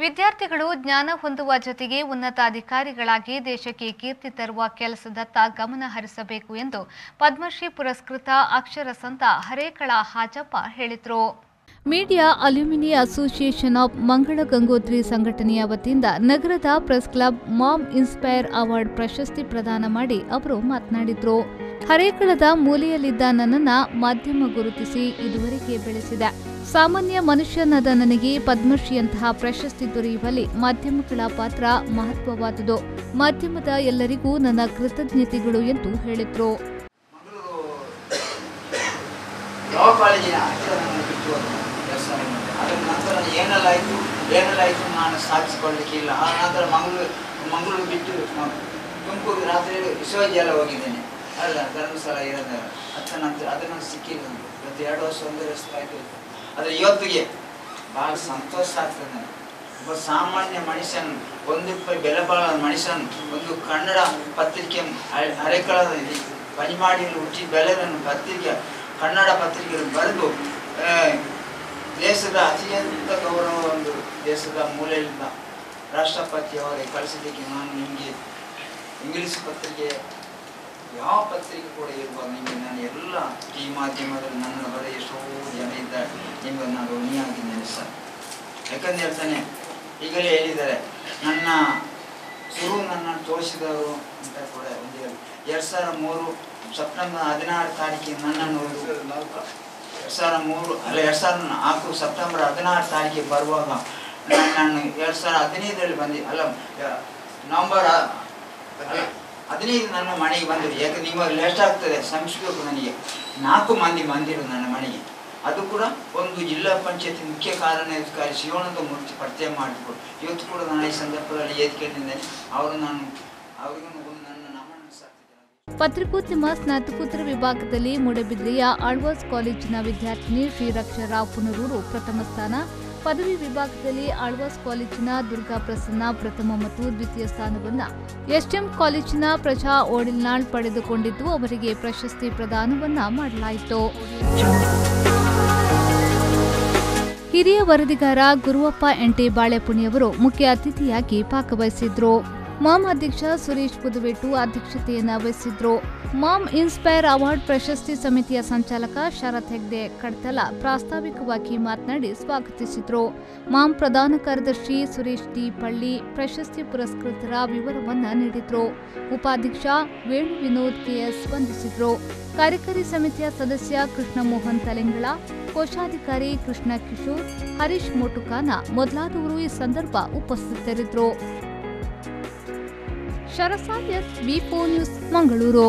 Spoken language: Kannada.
ವಿದ್ಯಾರ್ಥಿಗಳು ಜ್ಞಾನ ಹೊಂದುವ ಜೊತೆಗೆ ಉನ್ನತ ಅಧಿಕಾರಿಗಳಾಗಿ ದೇಶಕ್ಕೆ ಕೀರ್ತಿ ತರುವ ಕೆಲಸದತ್ತ ಗಮನ ಹರಿಸಬೇಕು ಎಂದು ಪದ್ಮಶ್ರೀ ಪುರಸ್ಕೃತ ಅಕ್ಷರ ಸಂತ ಹರೇಕಳ ಹಾಜಪ್ಪ ಹೇಳಿದರು. ಮೀಡಿಯಾ ಅಲ್ಯೂಮಿನಿ ಅಸೋಸಿಯೇಷನ್ ಆಫ್ ಮಂಗಳ ಗಂಗೋತ್ರಿ ಸಂಘಟನೆಯ ವತಿಯಿಂದ ನಗರದ press club mom inspire award ಪ್ರಶಸ್ತಿ ಪ್ರದಾನ ಮಾಡಿ ಅವರು ಮಾತನಾಡಿದರು. ಹರೇಕಳದ ಮೂಲೆಯಲ್ಲಿದ್ದ ನನ್ನನ್ನು ಮಾಧ್ಯಮ ಗುರುತಿಸಿ ಇದುವರೆಗೆ ಬೆಳೆಸಿದೆ. ಸಾಮಾನ್ಯ ಮನುಷ್ಯನಾದ ನನಗೆ ಪದ್ಮಶ್ರೀಯಂತಹ ಪ್ರಶಸ್ತಿ ದೊರೆಯುವಲ್ಲಿ ಮಾಧ್ಯಮಗಳ ಪಾತ್ರ ಮಹತ್ವವಾದುದು. ಮಾಧ್ಯಮದ ಎಲ್ಲರಿಗೂ ನನ್ನ ಕೃತಜ್ಞತೆಗಳು ಎಂದು ಹೇಳಿದರು. ನಾನು ಸಾಧಿಸಿಕೊಳ್ಳಲಿಕ್ಕಿಲ್ಲ. ಆ ನಂತರ ಮಂಗಳೂರು ಬಿಟ್ಟು ತುಮಕೂರು ರಾತ್ರಿ ವಿಶ್ವವಿದ್ಯಾಲಯ ಹೋಗಿದ್ದೇನೆ. ಅಲ್ಲ, ಧರ್ಮಸ್ಥಳ ಇರೋದಲ್ಲ. ಅತ್ತ ನಂತರ ಅದನ್ನು ಸಿಕ್ಕಿಲ್ಲ. ಇವತ್ತು 2 ವರ್ಷ ಒಂದೇ ವರ್ಷ ಆಯಿತು. ಆದರೆ ಇವತ್ತಿಗೆ ಭಾಳ ಸಂತೋಷ ಆಗ್ತದೆ. ಒಬ್ಬ ಸಾಮಾನ್ಯ ಮನುಷ್ಯನು, 1 ರೂಪಾಯಿ ಬೆಲೆ ಬಾಳದ ಮನುಷ್ಯನು ಒಂದು ಕನ್ನಡ ಪತ್ರಿಕೆ ಹರೇಕಳದ ಪಂಜಮಾಡಿಯಲ್ಲಿ ಹುಟ್ಟಿ ಬೆಳೆದನ್ನು ಪತ್ರಿಕೆ ಕನ್ನಡ ಪತ್ರಿಕೆಯನ್ನು ಬರೆದು ದೇಶದ ಅತ್ಯಂತ ಗೌರವ ಒಂದು ದೇಶದ ಮೂಲೆಯಿಂದ ರಾಷ್ಟ್ರಪತಿಯವರಿಗೆ ಕಳಿಸಿದ್ದಕ್ಕೆ ನಾನು ನಿಮಗೆ ಇಂಗ್ಲೀಷ್ ಪತ್ರಿಕೆ ಯಾವ ಪತ್ರಿಕೆ ಕೂಡ ಇರುವಾಗ ನಿಮಗೆ ನಾನು ಎಲ್ಲ ಈ ಮಾಧ್ಯಮದಲ್ಲಿ ನನ್ನ ಬರೋ ಎಷ್ಟೋ ಜನ ಇದ್ದಾರೆ, ನಿಮಗೆ ನಾನು ಋಣಿಯಾಗಿದ್ದೇನೆ ಸರ್. ಯಾಕಂದ್ರೆ ಹೇಳ್ತಾನೆ, ಈಗಲೇ ಹೇಳಿದ್ದಾರೆ, ನನ್ನ ನನ್ನ ತೋರಿಸಿದವರು ಅಂತ ಕೂಡ ಒಂದು 2003 ಸೆಪ್ಟೆಂಬರ್ 16 ತಾರೀಕಿಗೆ ನನ್ನನ್ನು 2004 ಸೆಪ್ಟೆಂಬರ್ 16 ತಾರೀಕಿಗೆ ಬರುವಾಗ ನಾನು 2015 ಬಂದಿ ಅಲ್ಲ ನವೆಂಬರ್ 15 ನನ್ನ ಮನೆಗೆ ಬಂದಿರು. ಯಾಕೆ ನಿಮಗೆ ಲೇಟ್ ಆಗ್ತದೆ ಸಂಸ್ಕೃತ ನನಗೆ 4 ಮಂದಿ ಬಂದಿರು ನನ್ನ ಮನೆಗೆ. ಅದು ಕೂಡ ಒಂದು ಜಿಲ್ಲಾ ಪಂಚಾಯತಿ ಮುಖ್ಯ ಕಾರ್ಯಾಧಿಕಾರಿ ಶಿವಾನಂದ ಮೂರ್ತಿ ಪರಿಚಯ ಮಾಡಿಕೊಡು. ಇವತ್ತು ಕೂಡ ನಾನು ಈ ಸಂದರ್ಭದಲ್ಲಿ ಏತ್ಕೊಂಡಿದ್ದೇನೆ. ಅವರಿಗೂ ನನ್ನ ನಮನ ಸಲ್ಲಿಸುತ್ತೇನೆ. ಪತ್ರಿಕೋದ್ಯಮ ಸ್ನಾತಕೋತ್ತರ ವಿಭಾಗದಲ್ಲಿ ಮೂಡಬಿದ್ರೆಯ ಆಳ್ವಾಸ್ ಕಾಲೇಜಿನ ವಿದ್ಯಾರ್ಥಿನಿ ಶ್ರೀರಕ್ಷರಾವ್ ಪುನರೂರು ಪ್ರಥಮ ಸ್ಥಾನ, ಪದವಿ ವಿಭಾಗದಲ್ಲಿ ಆಳ್ವಾಸ್ ಕಾಲೇಜಿನ ದುರ್ಗಾ ಪ್ರಸನ್ನ ಪ್ರಥಮ ಮತ್ತು ದ್ವಿತೀಯ ಸ್ಥಾನವನ್ನು, ಎಸ್ಎಂ ಕಾಲೇಜಿನ ಪ್ರಜಾ ಓಡಿಲ್ನಾಳ್ ಪಡೆದುಕೊಂಡಿದ್ದು ಅವರಿಗೆ ಪ್ರಶಸ್ತಿ ಪ್ರದಾನವನ್ನ ಮಾಡಲಾಯಿತು. ಹಿರಿಯ ವರದಿಗಾರ ಗುರುವಪ್ಪ ಎಂಟಿ ಬಾಳೆಪುಣಿಯವರು ಮುಖ್ಯ ಅತಿಥಿಯಾಗಿ ಭಾಗವಹಿಸಿದ್ರು. ಮಾಮ್ ಅಧ್ಯಕ್ಷ ಸುರೇಶ್ ಪುದುವೆಟ್ಟು ಅಧ್ಯಕ್ಷತೆಯನ್ನು ವಹಿಸಿದ್ರು. ಮಾಮ್ ಇನ್ಸ್ಪೈರ್ ಅವಾರ್ಡ್ ಪ್ರಶಸ್ತಿ ಸಮಿತಿಯ ಸಂಚಾಲಕ ಶರತ್ ಹೆಗ್ಡೆ ಕಡ್ತಲ ಪ್ರಾಸ್ತಾವಿಕವಾಗಿ ಮಾತನಾಡಿ ಸ್ವಾಗತಿಸಿದ್ರು. ಮಾಮ್ ಪ್ರಧಾನ ಕಾರ್ಯದರ್ಶಿ ಸುರೇಶ್ ಡಿ ಪಳ್ಳಿ ಪ್ರಶಸ್ತಿ ಪುರಸ್ಕೃತರ ವಿವರವನ್ನು ನೀಡಿದ್ರು. ಉಪಾಧ್ಯಕ್ಷ ವೇಣು ವಿನೋದ್ ಕೆಎಸ್ ವಂದಿಸಿದ್ರು. ಕಾರ್ಯಕಾರಿ ಸಮಿತಿಯ ಸದಸ್ಯ ಕೃಷ್ಣ ಮೋಹನ್ ತಲೆಂಗಳ, ಕೋಶಾಧಿಕಾರಿ ಕೃಷ್ಣ ಕಿಶೋರ್, ಹರೀಶ್ ಮೋಟುಕಾನ ಮೊದಲಾದವರು ಈ ಸಂದರ್ಭ ಉಪಸ್ಥಿತರಿದ್ದರು. ಶರಸಾದ್ಯ ವಿ4 ನ್ಯೂಸ್ ಮಂಗಳೂರು.